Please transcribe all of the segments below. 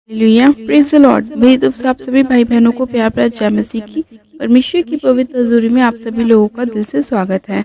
Hallelujah, praise the Lord. मेरी तरफ से आप सभी भाई बहनों को प्यार भरा जय मसीह की परमेश्वर की पवित्र हज़ूरी में आप सभी लोगों का दिल से स्वागत है।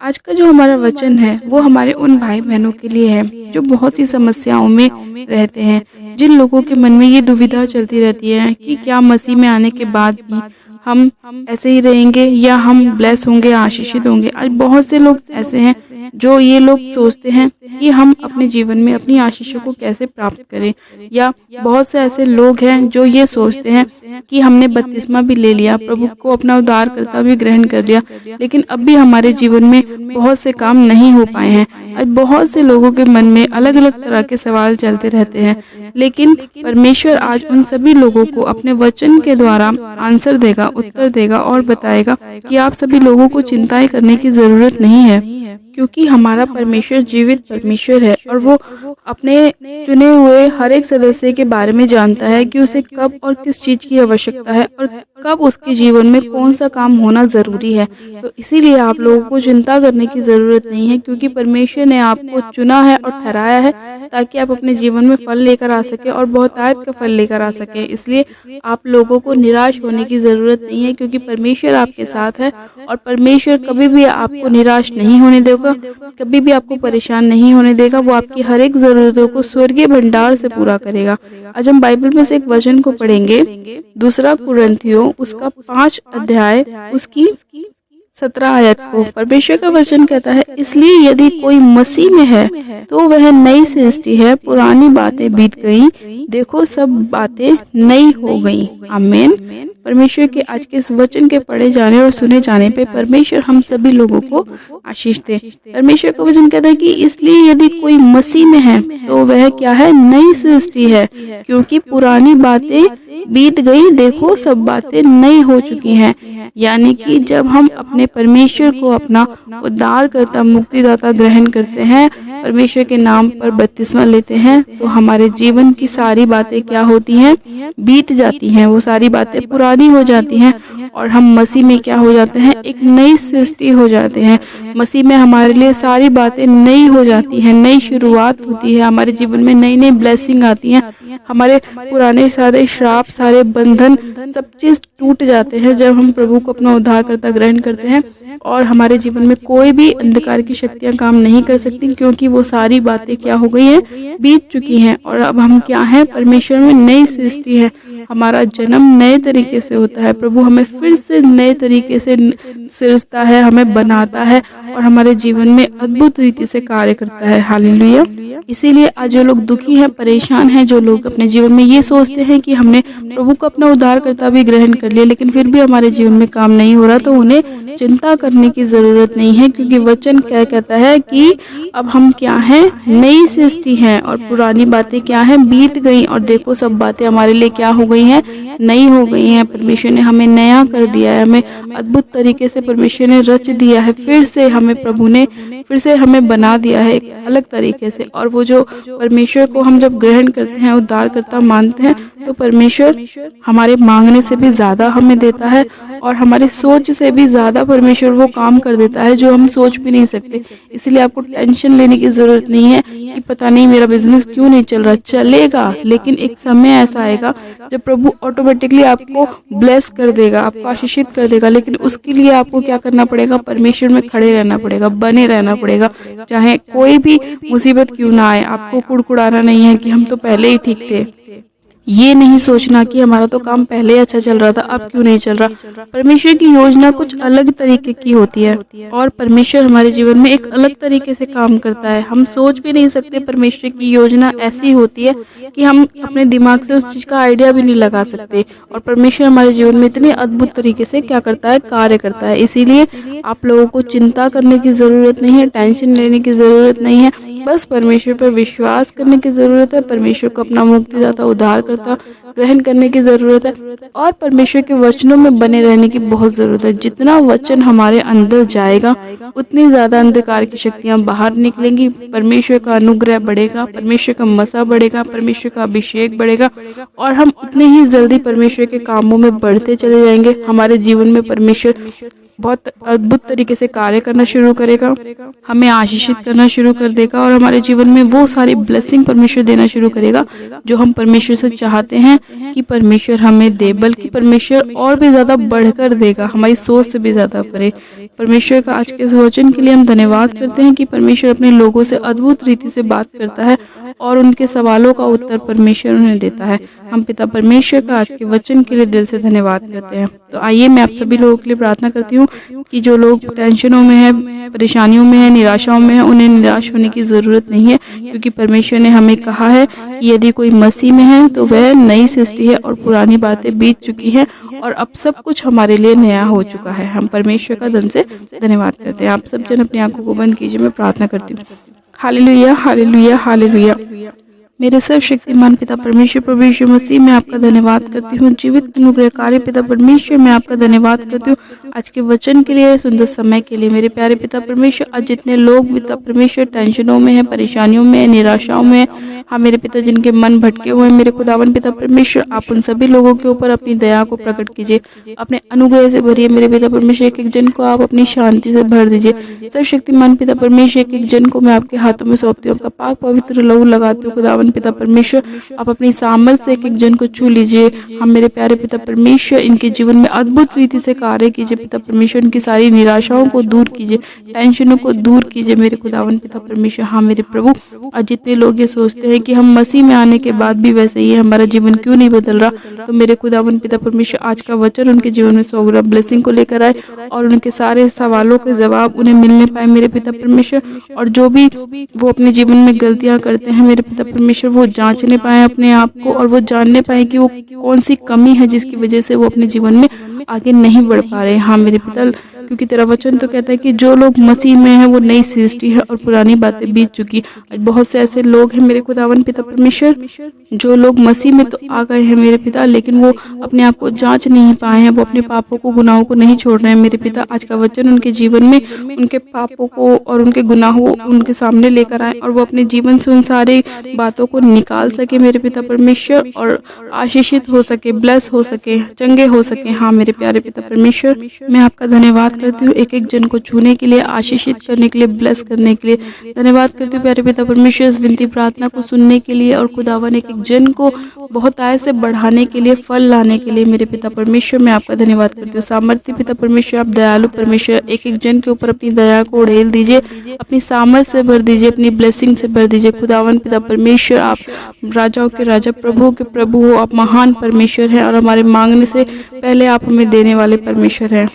आज का जो हमारा वचन है वो हमारे उन भाई बहनों के लिए है जो बहुत सी समस्याओं में रहते हैं, जिन लोगों के मन में ये दुविधा चलती रहती है कि क्या मसीह में आने के बाद भी हम ऐसे ही रहेंगे या हम ब्लेस होंगे, आशीषित होंगे। आज बहुत से लोग ऐसे हैं जो ये लोग सोचते हैं कि हम अपने जीवन में अपनी आशीषों को कैसे प्राप्त करें, या बहुत से ऐसे लोग हैं जो ये सोचते हैं कि हमने बपतिस्मा भी ले लिया, प्रभु को अपना उद्धारकर्ता भी ग्रहण कर लिया, लेकिन अब भी हमारे जीवन में बहुत से काम नहीं हो पाए हैं। आज बहुत से लोगों के मन में अलग अलग तरह के सवाल चलते रहते हैं, लेकिन परमेश्वर आज उन सभी लोगों को अपने वचन के द्वारा आंसर देगा, उत्तर देगा और बताएगा कि आप सभी लोगों को चिंताएं करने की जरूरत नहीं है, क्योंकि हमारा परमेश्वर जीवित परमेश्वर है और वो अपने चुने हुए हर एक सदस्य के बारे में जानता है कि उसे कब और किस चीज की आवश्यकता है और कब उसके जीवन में कौन सा काम होना जरूरी है। तो इसीलिए आप लोगों को चिंता करने की जरूरत नहीं है, क्योंकि परमेश्वर ने आपको चुना है और ठहराया है ताकि आप अपने जीवन में फल लेकर आ सके और बहुतायत का फल लेकर आ सके। इसलिए आप लोगों को निराश होने की जरूरत नहीं है, क्योंकि परमेश्वर आपके साथ है और परमेश्वर कभी भी आपको निराश नहीं होने देगा, कभी भी आपको परेशान नहीं होने देगा। वो आपकी हर एक जरूरतों को स्वर्गीय भंडार से पूरा करेगा। आज हम बाइबल में से एक वचन को पढ़ेंगे, दूसरा कुरिन्थियों उसका 5 अध्याय उसकी 17 आयत को। परमेश्वर का वचन कहता है, इसलिए यदि कोई मसीह में है तो वह नई सृष्टि है, पुरानी बातें बीत गईं, देखो सब बातें नई हो गईं। आमीन। परमेश्वर के आज के इस वचन के पढ़े जाने और सुने जाने पे परमेश्वर हम सभी लोगों को आशीष दे। परमेश्वर का वचन कहता है कि इसलिए यदि कोई मसीह में है तो वह क्या है, नई सृष्टि है, क्योंकि पुरानी बातें बीत गई, देखो सब बातें नई हो चुकी हैं। यानी कि जब हम अपने परमेश्वर को अपना उद्धारकर्ता मुक्तिदाता ग्रहण करते हैं, परमेश्वर के नाम पर बपतिस्मा लेते हैं, तो हमारे जीवन की सारी बातें क्या होती हैं, बीत जाती हैं, वो सारी बातें पुरानी हो जाती हैं और हम मसीह में क्या हो जाते हैं, एक नई सृष्टि हो जाते हैं। मसीह में हमारे लिए सारी बातें नई हो जाती हैं, नई शुरुआत होती है, हमारे जीवन में नई नई ब्लेसिंग आती हैं, हमारे पुराने सारे श्राप, सारे बंधन, सब चीज टूट जाते हैं जब हम प्रभु को अपना उद्धारकर्ता ग्रहण करते हैं। और हमारे जीवन में कोई भी अंधकार की शक्तियां काम नहीं कर सकती, क्योंकि वो सारी बातें क्या हो गई हैं, बीत चुकी हैं और अब हम क्या हैं, परमेश्वर में नई सृष्टि है। हमारा जन्म नए तरीके से होता है, प्रभु हमें फिर से नए तरीके से सृजता है, हमें बनाता है और हमारे जीवन में अद्भुत रीति से कार्य करता है। हालेलुया। इसीलिए आज जो लोग दुखी हैं, परेशान हैं, जो लोग अपने जीवन में ये सोचते हैं कि हमने प्रभु को अपना उद्धारकर्ता भी ग्रहण कर लिया लेकिन फिर भी हमारे जीवन में काम नहीं हो रहा, तो उन्हें चिंता करने की जरूरत नहीं है, क्योंकि वचन क्या कहता है कि अब हम क्या हैं, नई सृष्टि हैं और पुरानी बातें क्या हैं, बीत गई और देखो सब बातें हमारे लिए क्या हो गई हैं, नई हो गई हैं। परमेश्वर ने हमें नया कर दिया है, हमें अद्भुत तरीके से परमेश्वर ने रच दिया है, फिर से हमें प्रभु ने फिर से हमें बना दिया है एक अलग तरीके से। और वो जो परमेश्वर को हम जब ग्रहण करते हैं, उद्धारकर्ता मानते हैं, तो परमेश्वर हमारे मांगने से भी ज्यादा हमें देता है और हमारी सोच से भी ज्यादा परमेश्वर वो काम कर देता है जो हम सोच भी नहीं सकते। इसलिए आपको टेंशन लेने की जरूरत नहीं है कि पता नहीं मेरा बिजनेस क्यों नहीं चल रहा। चलेगा, लेकिन एक समय ऐसा आएगा जब प्रभु ऑटोमेटिकली आपको ब्लेस कर देगा, आपको आशीषित कर देगा, लेकिन उसके लिए आपको क्या करना पड़ेगा, परमेश्वर में खड़े रहना पड़ेगा, बने रहना पड़ेगा, चाहे कोई भी मुसीबत क्यों ना आए। आपको कुड़कुड़ाना नहीं है कि हम तो पहले ही ठीक थे, ये नहीं सोचना कि हमारा तो काम पहले अच्छा चल रहा था, अब क्यों नहीं चल रहा। परमेश्वर की योजना कुछ अलग तरीके की होती है और परमेश्वर हमारे जीवन में एक अलग तरीके से काम करता है। हम सोच भी नहीं सकते, परमेश्वर की योजना ऐसी होती है कि हम अपने दिमाग से उस चीज का आइडिया भी नहीं लगा सकते। और परमेश्वर हमारे जीवन में इतने अद्भुत तरीके से क्या करता है, कार्य करता है। इसीलिए आप लोगों को चिंता करने की जरूरत नहीं है, टेंशन लेने की जरूरत नहीं है, बस परमेश्वर पर विश्वास करने की जरूरत है, परमेश्वर को अपना मुक्तिदाता उद्धारकर्ता ग्रहण करने की जरूरत है और परमेश्वर के वचनों में बने रहने की बहुत जरूरत है। जितना वचन हमारे अंदर जाएगा उतनी ज्यादा अंधकार की शक्तियां बाहर निकलेंगी, परमेश्वर का अनुग्रह बढ़ेगा, परमेश्वर का मसा बढ़ेगा, परमेश्वर का अभिषेक बढ़ेगा और हम उतने ही जल्दी परमेश्वर के कामों में बढ़ते चले जाएंगे। हमारे जीवन में परमेश्वर बहुत अद्भुत तरीके से कार्य करना शुरू करेगा, हमें आशीषित करना शुरू कर देगा और हमारे जीवन में वो सारी ब्लेसिंग परमेश्वर देना शुरू करेगा जो हम परमेश्वर से चाहते हैं कि परमेश्वर हमें दे, बल्कि परमेश्वर और भी ज़्यादा बढ़कर देगा, हमारी सोच से भी ज़्यादा परे। परमेश्वर का आज के इस वचन के लिए हम धन्यवाद करते हैं कि परमेश्वर अपने लोगों से अद्भुत रीति से बात करता है और उनके सवालों का उत्तर परमेश्वर उन्हें देता है। हम पिता परमेश्वर का आज के वचन के लिए दिल से धन्यवाद करते हैं। तो आइए मैं आप सभी लोगों के लिए प्रार्थना करती हूँ कि जो लोग टेंशनों में हैं, परेशानियों में हैं, निराशाओं में हैं, उन्हें निराश होने की ज़रूरत नहीं है, क्योंकि परमेश्वर ने हमें कहा है कि यदि कोई मसीह में है तो वह नई सृष्टि है और पुरानी बातें बीत चुकी हैं और अब सब कुछ हमारे लिए नया हो चुका है। हम परमेश्वर का दिल से धन्यवाद करते हैं। आप सब जन अपनी आंखों को बंद कीजिए, मैं प्रार्थना करती हूँ। Hallelujah, hallelujah, hallelujah. मेरे सर्वशक्तिमान पिता परमेश्वर प्रभु यीशु मसीह में आपका धन्यवाद करती हूँ। जीवित अनुग्रहकारी पिता परमेश्वर मैं आपका धन्यवाद करती हूँ आज के वचन के लिए, सुंदर समय के लिए। मेरे प्यारे पिता परमेश्वर, आज जितने लोग पिता परमेश्वर टेंशनों में है, परेशानियों में, निराशाओं में, हाँ मेरे पिता जिनके मन भटके हुए हैं, मेरे खुदावन पिता परमेश्वर आप उन सभी लोगों के ऊपर अपनी दया को प्रकट कीजिए, अपने अनुग्रह से भरिए मेरे पिता परमेश्वर। एक एक जन को आप अपनी शांति से भर दीजिए। सर्वशक्तिमान पिता परमेश्वर, एक एक जन को मैं आपके हाथों में सौंपती हूँ, आपका पाक पवित्र लहू लगाती हूँ खुदावन पिता परमेश्वर। आप अपनी सामर्थ से एक एक जन को छू लीजिए। हम मेरे प्यारे पिता परमेश्वर इनके जीवन में अद्भुत रीति से कार्य कीजिए पिता परमेश्वर। इनकी सारी निराशाओं को दूर कीजिए, टेंशनों को दूर कीजिए मेरे खुदावन पिता परमेश्वर। हाँ मेरे प्रभु, आज जितने लोग ये सोचते हैं कि हम मसीह में आने के बाद भी वैसे ही है, हमारा जीवन क्यों नहीं बदल रहा, तो मेरे खुदावन पिता परमेश्वर आज का वचन उनके जीवन में सौगुना ब्लेसिंग को लेकर आए और उनके सारे सवालों के जवाब उन्हें मिलने पाए मेरे पिता परमेश्वर। और जो भी वो अपने जीवन में गलतियां करते हैं मेरे पिता परमेश्वर, वो जांचने पाए अपने आप को और वो जानने पाए कि वो कौन सी कमी है जिसकी वजह से वो अपने जीवन में आगे नहीं बढ़ पा रहे। हाँ मेरे पिता, क्योंकि तेरा वचन तो कहता है कि जो लोग मसीह में हैं वो नई सृष्टि है और पुरानी बातें बीत चुकी। बहुत से ऐसे लोग हैं मेरे खुदावन पिता परमेश्वर, जो लोग मसीह में तो आ गए हैं मेरे पिता, लेकिन वो अपने आप को जांच नहीं पाए हैं, वो अपने पापों को, गुनाहों को नहीं छोड़ रहे हैं मेरे पिता। आज का वचन उनके जीवन में उनके पापों को और उनके गुनाहों उनके सामने लेकर आए और वो अपने जीवन से उन सारी बातों को निकाल सके मेरे पिता परमेश्वर और आशीषित हो सके, ब्लेस हो सके, चंगे हो सके। हाँ मेरे प्यारे पिता परमेश्वर, मैं आपका धन्यवाद करती हूँ एक एक जन को छूने के लिए, आशीषित करने के लिए, ब्लेस करने के लिए। धन्यवाद करती हूँ प्यारे पिता परमेश्वर इस विनती प्रार्थना को सुनने के लिए और खुदावन एक एक जन को बहुत आय से बढ़ाने के लिए, फल लाने के लिए मेरे पिता परमेश्वर मैं आपका धन्यवाद करती हूँ। सामर्थ्य पिता परमेश्वर, आप दयालु परमेश्वर, एक एक जन के ऊपर अपनी दया को उड़ेल दीजिए, अपनी सामर्थ से भर दीजिए, अपनी ब्लेसिंग से भर दीजिए खुदावन पिता परमेश्वर। आप राजाओं के राजा, प्रभु के प्रभु हो, आप महान परमेश्वर हैं और हमारे मांगने से पहले आप हमें देने वाले परमेश्वर हैं।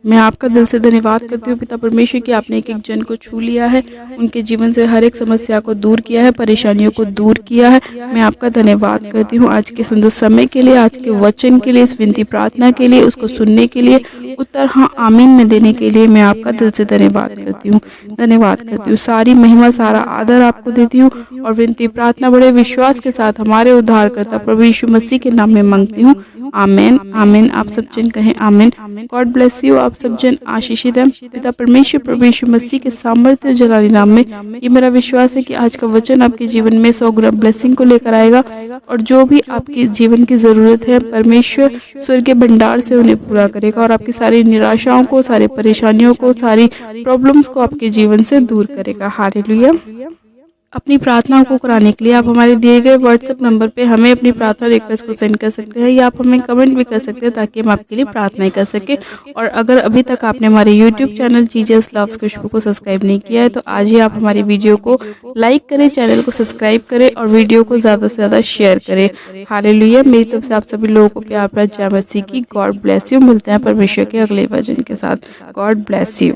मैं आपका दिल से धन्यवाद करती हूँ पिता परमेश्वर कि आपने एक एक जन को छू लिया है, उनके जीवन से हर एक समस्या को दूर किया है, परेशानियों को दूर किया है। मैं आपका धन्यवाद करती हूँ आज के सुंदर समय के लिए, आज के वचन के लिए, इस विनती प्रार्थना के लिए, उसको सुनने के लिए, उत्तर हाँ आमीन में देने के लिए मैं आपका दिल से धन्यवाद करती हूँ। धन्यवाद करती हूँ, सारी महिमा सारा आदर आपको देती हूँ और विनती प्रार्थना बड़े विश्वास के साथ हमारे उद्धारकर्ता प्रभु यीशु मसीह के नाम में मांगती हूँ, आमीन आमीन। आप सब जन कहें आमीन। God bless you. आप सब जन आशीषित हैं पिता परमेश्वर प्रभु यीशु मसीह के सामर्थ्य जलाली नाम में। ये मेरा विश्वास है कि आज का वचन आपके जीवन में 100 गुना ब्लेसिंग को लेकर आएगा और जो भी आपके जीवन की जरूरत है परमेश्वर स्वर्ग के भंडार से उन्हें पूरा करेगा और आपकी सारी निराशाओं को, सारी परेशानियों को, सारी प्रॉब्लम्स को आपके जीवन से दूर करेगा। हालेलुया। अपनी प्रार्थनाओं को कराने के लिए आप हमारे दिए गए व्हाट्सएप नंबर पे हमें अपनी प्रार्थना रिक्वेस्ट को सेंड कर सकते हैं या आप हमें कमेंट भी कर सकते हैं ताकि हम आपके लिए प्रार्थनाएं कर सके। और अगर अभी तक आपने हमारे यूट्यूब चैनल जीजस लव्स खुशबू को सब्सक्राइब नहीं किया है तो आज ही आप हमारी वीडियो को लाइक करें, चैनल को सब्सक्राइब करें और वीडियो को ज़्यादा से ज़्यादा शेयर करें। हालेलुया। मेरी तरफ से आप सभी लोगों को प्यार भरा जय मसीह की। God bless you. मिलते हैं परमेश्वर के अगले वचन के साथ। God bless you.